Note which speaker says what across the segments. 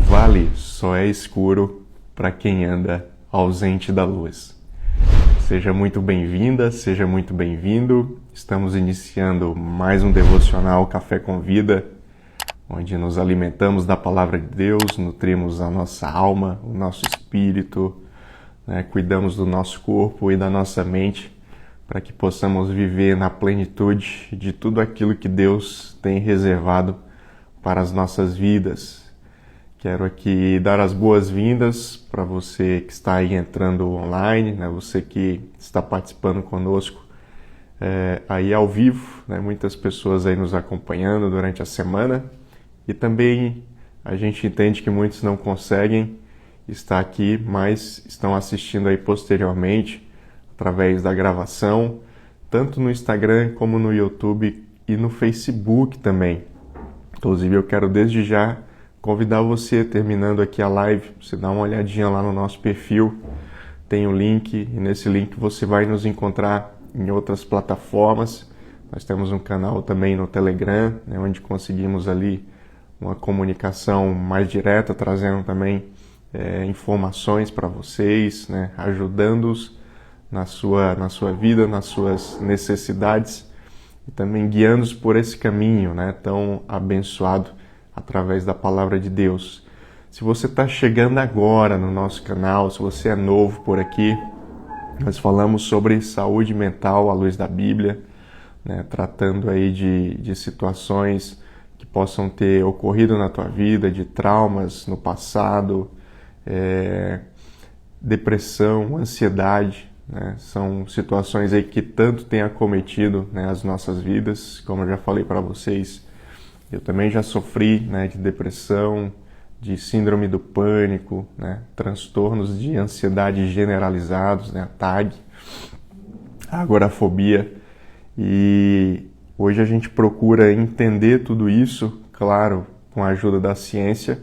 Speaker 1: vale só é escuro para quem anda ausente da luz. Seja muito bem-vinda, seja muito bem-vindo. Estamos iniciando mais um devocional Café com Vida, onde nos alimentamos da Palavra de Deus, nutrimos a nossa alma, o nosso espírito, cuidamos do nosso corpo e da nossa mente, para que possamos viver na plenitude de tudo aquilo que Deus tem reservado para as nossas vidas. Quero aqui dar as boas-vindas para você que está aí entrando online, você que está participando conosco aí ao vivo, muitas pessoas aí nos acompanhando durante a semana, e também a gente entende que muitos não conseguem estar aqui, mas estão assistindo aí posteriormente através da gravação, tanto no Instagram como no YouTube e no Facebook também. Inclusive eu quero desde já convidar você, terminando aqui a live, você dá uma olhadinha lá no nosso perfil, tem um link, e nesse link você vai nos encontrar em outras plataformas. Nós temos um canal também no Telegram, onde conseguimos ali uma comunicação mais direta, trazendo também informações para vocês, ajudando-os na sua vida, nas suas necessidades, e também guiando-os por esse caminho tão abençoado através da Palavra de Deus. Se você está chegando agora no nosso canal, se você é novo por aqui, nós falamos sobre saúde mental à luz da Bíblia, tratando aí de situações que possam ter ocorrido na tua vida, de traumas no passado, depressão, ansiedade, são situações aí que tanto têm acometido as nossas vidas. Como eu já falei para vocês, eu também já sofri de depressão, de síndrome do pânico, transtornos de ansiedade generalizados, TAG, agorafobia. E hoje a gente procura entender tudo isso, claro, com a ajuda da ciência,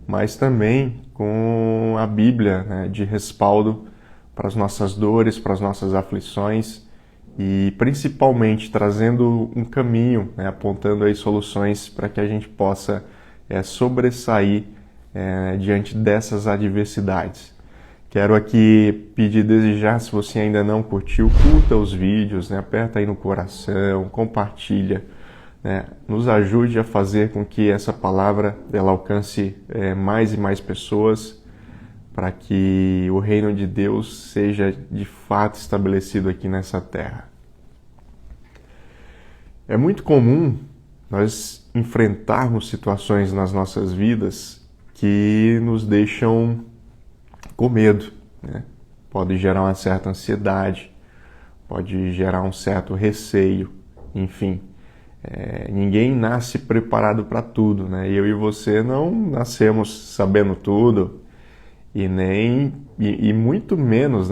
Speaker 1: mas também com a Bíblia, de respaldo para as nossas dores, para as nossas aflições, e principalmente trazendo um caminho, apontando aí soluções para que a gente possa sobressair diante dessas adversidades. Quero aqui pedir desde já, se você ainda não curtiu, curta os vídeos, aperta aí no coração, compartilha, nos ajude a fazer com que essa palavra ela alcance mais e mais pessoas, para que o reino de Deus seja de fato estabelecido aqui nessa terra. É muito comum nós enfrentarmos situações nas nossas vidas que nos deixam com medo, Pode gerar uma certa ansiedade, pode gerar um certo receio, enfim. Ninguém nasce preparado para tudo, Eu e você não nascemos sabendo tudo, e muito menos,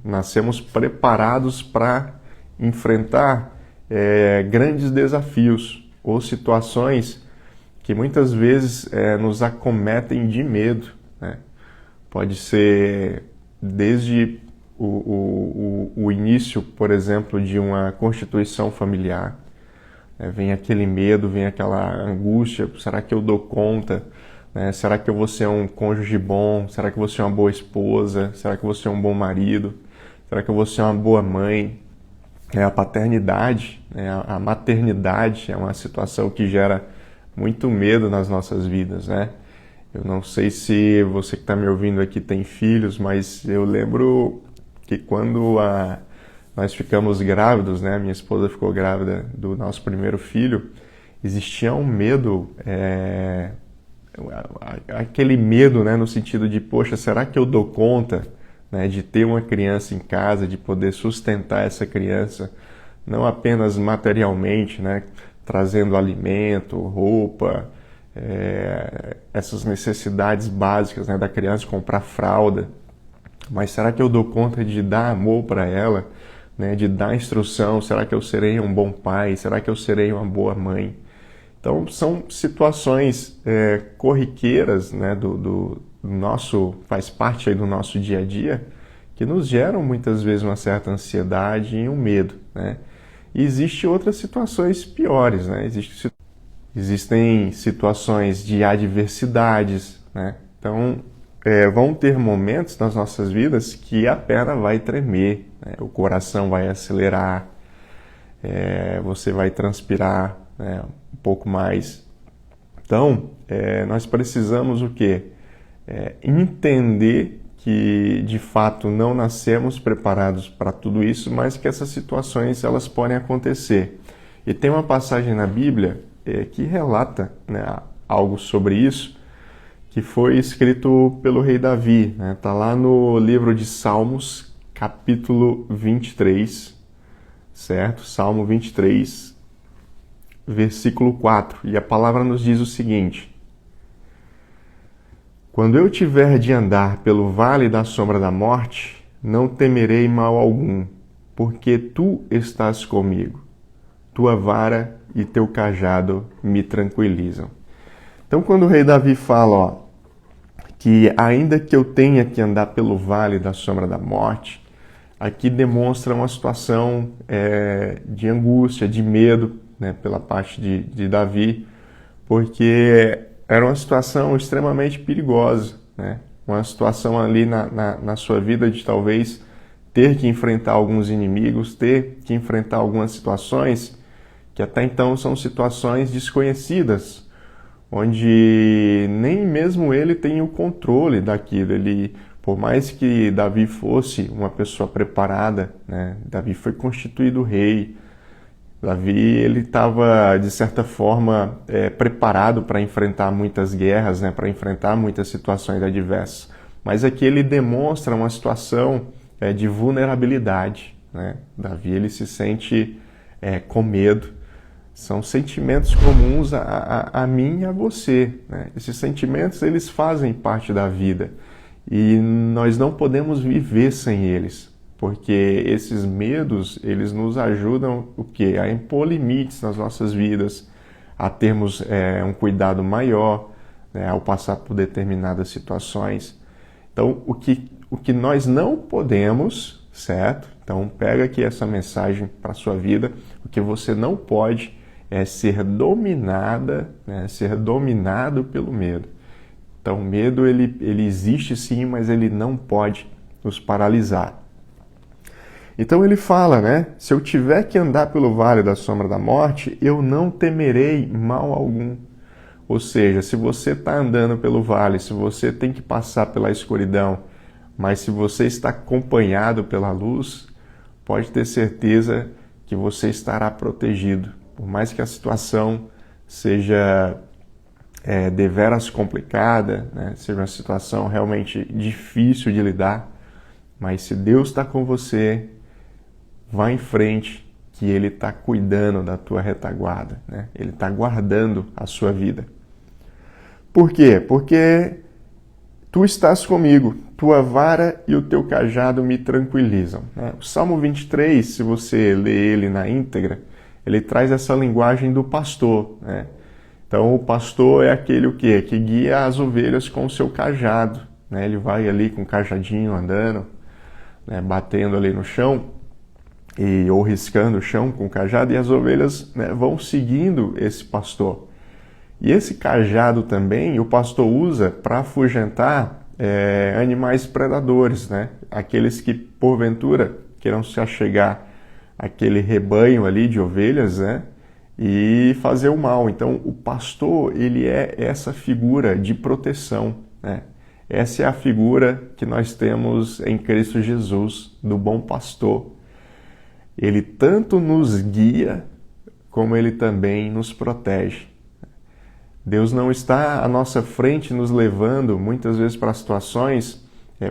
Speaker 1: nascemos preparados para enfrentar grandes desafios ou situações que muitas vezes nos acometem de medo, Pode ser desde o início, por exemplo, de uma constituição familiar, vem aquele medo, vem aquela angústia: será que eu dou conta? Será que eu vou ser um cônjuge bom? Será que eu vou ser uma boa esposa? Será que eu vou ser um bom marido? Será que eu vou ser uma boa mãe? A paternidade, a maternidade é uma situação que gera muito medo nas nossas vidas, Eu não sei se você que está me ouvindo aqui tem filhos, mas eu lembro que quando nós ficamos grávidos, minha esposa ficou grávida do nosso primeiro filho, existia um medo, aquele medo, no sentido de, poxa, será que eu dou conta, de ter uma criança em casa, de poder sustentar essa criança, não apenas materialmente, trazendo alimento, roupa, essas necessidades básicas, da criança, comprar fralda, mas será que eu dou conta de dar amor para ela, de dar instrução? Será que eu serei um bom pai? Será que eu serei uma boa mãe? Então são situações corriqueiras, do nosso, faz parte aí do nosso dia a dia, que nos geram muitas vezes uma certa ansiedade e um medo, E existem outras situações piores, Existem situações de adversidades, né? Então, vão ter momentos nas nossas vidas que a perna vai tremer, né? O coração vai acelerar, você vai transpirar, né, um pouco mais. Então, nós precisamos o quê? Entender que, de fato, não nascemos preparados para tudo isso, mas que essas situações elas podem acontecer. E tem uma passagem na Bíblia que relata, né, algo sobre isso, que foi escrito pelo rei Davi. Está lá no livro de Salmos, capítulo 23, certo? Salmo 23, versículo 4. E a palavra nos diz o seguinte: quando eu tiver de andar pelo vale da sombra da morte, não temerei mal algum, porque tu estás comigo. Tua vara e teu cajado me tranquilizam. Então, quando o rei Davi fala, que ainda que eu tenha que andar pelo vale da sombra da morte, aqui demonstra uma situação de angústia, de medo, né, pela parte de Davi, porque era uma situação extremamente perigosa, né? Uma situação ali na sua vida de talvez ter que enfrentar alguns inimigos, ter que enfrentar algumas situações que até então são situações desconhecidas, onde nem mesmo ele tem o controle daquilo. Por mais que Davi fosse uma pessoa preparada, né? Davi foi constituído rei. Davi ele estava, de certa forma, preparado para enfrentar muitas guerras, né? Para enfrentar muitas situações adversas. Mas aqui ele demonstra uma situação de vulnerabilidade, né? Davi ele se sente com medo. São sentimentos comuns a mim e a você, né? Esses sentimentos eles fazem parte da vida e nós não podemos viver sem eles, porque esses medos eles nos ajudam o quê? A impor limites nas nossas vidas, a termos um cuidado maior, né, ao passar por determinadas situações. Então, o que nós não podemos, certo? Então, pega aqui essa mensagem para a sua vida. O que você não pode ser ser dominado pelo medo. Então, o medo ele existe sim, mas ele não pode nos paralisar. Então ele fala, né? Se eu tiver que andar pelo vale da sombra da morte, eu não temerei mal algum. Ou seja, se você está andando pelo vale, se você tem que passar pela escuridão, mas se você está acompanhado pela luz, pode ter certeza que você estará protegido. Por mais que a situação seja deveras complicada, né? Seja uma situação realmente difícil de lidar, mas se Deus está com você, vá em frente, que Ele está cuidando da tua retaguarda, né? Ele está guardando a sua vida. Por quê? Porque tu estás comigo, tua vara e o teu cajado me tranquilizam, né? O Salmo 23, se você ler ele na íntegra, ele traz essa linguagem do pastor, né? Então, o pastor é aquele o quê? Que guia as ovelhas com o seu cajado, né? Ele vai ali com o cajadinho andando, né? Batendo ali no chão, ou riscando o chão com o cajado, e as ovelhas, né, vão seguindo esse pastor. E esse cajado também o pastor usa para afugentar animais predadores, né? Aqueles que, porventura, queiram se achegar àquele rebanho ali de ovelhas, né? E fazer o mal. Então, o pastor, ele é essa figura de proteção, né? Essa é a figura que nós temos em Cristo Jesus, do bom pastor. Ele tanto nos guia, como ele também nos protege. Deus não está à nossa frente nos levando, muitas vezes, para situações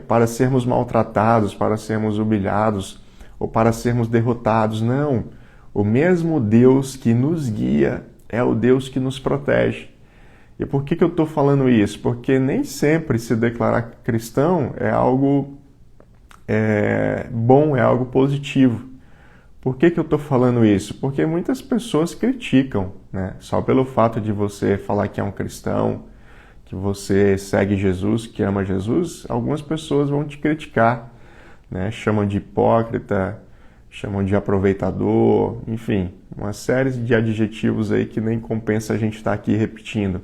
Speaker 1: para sermos maltratados, para sermos humilhados, ou para sermos derrotados. Não. O mesmo Deus que nos guia é o Deus que nos protege. E por que eu estou falando isso? Porque nem sempre se declarar cristão é algo bom, é algo positivo. Por que eu estou falando isso? Porque muitas pessoas criticam, né? Só pelo fato de você falar que é um cristão, que você segue Jesus, que ama Jesus, algumas pessoas vão te criticar, né? Chamam de hipócrita, chamam de aproveitador, enfim, uma série de adjetivos aí que nem compensa a gente estar aqui repetindo.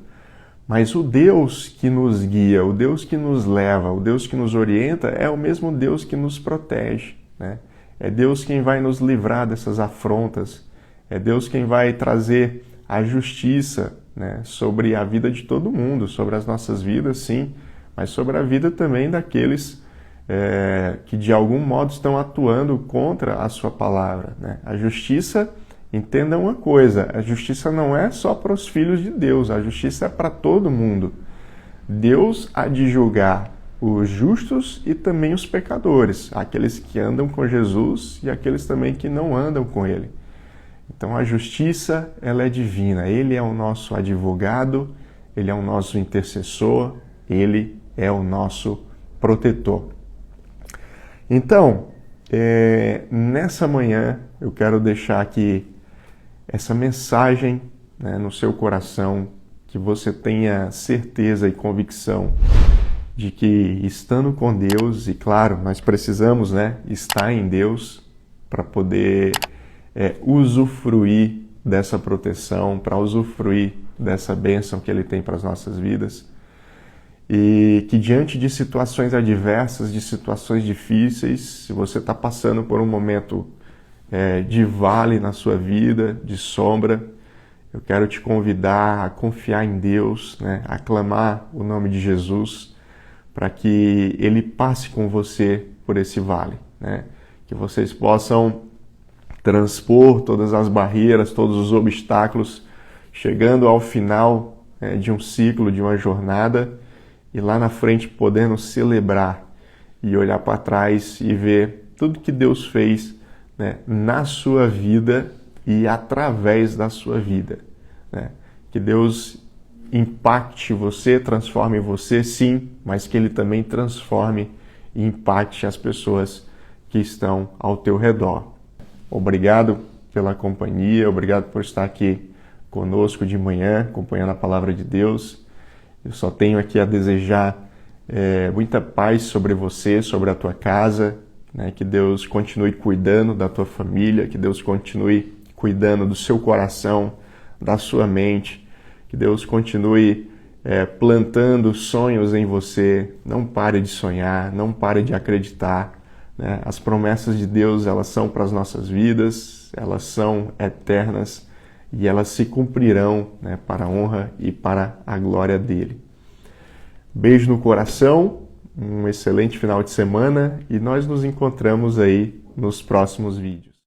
Speaker 1: Mas o Deus que nos guia, o Deus que nos leva, o Deus que nos orienta é o mesmo Deus que nos protege, né? É Deus quem vai nos livrar dessas afrontas, é Deus quem vai trazer a justiça, né, sobre a vida de todo mundo, sobre as nossas vidas, sim, mas sobre a vida também daqueles que de algum modo estão atuando contra a sua palavra, né? A justiça, entenda uma coisa, a justiça não é só para os filhos de Deus, a justiça é para todo mundo. Deus há de julgar os justos e também os pecadores, aqueles que andam com Jesus e aqueles também que não andam com Ele. Então a justiça, ela é divina, Ele é o nosso advogado, Ele é o nosso intercessor, Ele é o nosso protetor. Então, nessa manhã eu quero deixar aqui essa mensagem, né, no seu coração, que você tenha certeza e convicção de que estando com Deus, e claro, nós precisamos, né, estar em Deus para poder usufruir dessa proteção, para usufruir dessa bênção que Ele tem para as nossas vidas. E que diante de situações adversas, de situações difíceis, se você está passando por um momento de vale na sua vida, de sombra, eu quero te convidar a confiar em Deus, né? A clamar o nome de Jesus, para que Ele passe com você por esse vale, né? Que vocês possam transpor todas as barreiras, todos os obstáculos, chegando ao final de um ciclo, de uma jornada, e lá na frente podendo celebrar e olhar para trás e ver tudo que Deus fez, né, na sua vida e através da sua vida, né? Que Deus impacte você, transforme você, sim, mas que Ele também transforme e impacte as pessoas que estão ao teu redor. Obrigado pela companhia, obrigado por estar aqui conosco de manhã, acompanhando a palavra de Deus. Eu só tenho aqui a desejar muita paz sobre você, sobre a tua casa, né? Que Deus continue cuidando da tua família, que Deus continue cuidando do seu coração, da sua mente, que Deus continue plantando sonhos em você. Não pare de sonhar, não pare de acreditar, né? As promessas de Deus, elas são para as nossas vidas, elas são eternas, e elas se cumprirão, né, para a honra e para a glória dele. Beijo no coração, um excelente final de semana e nós nos encontramos aí nos próximos vídeos.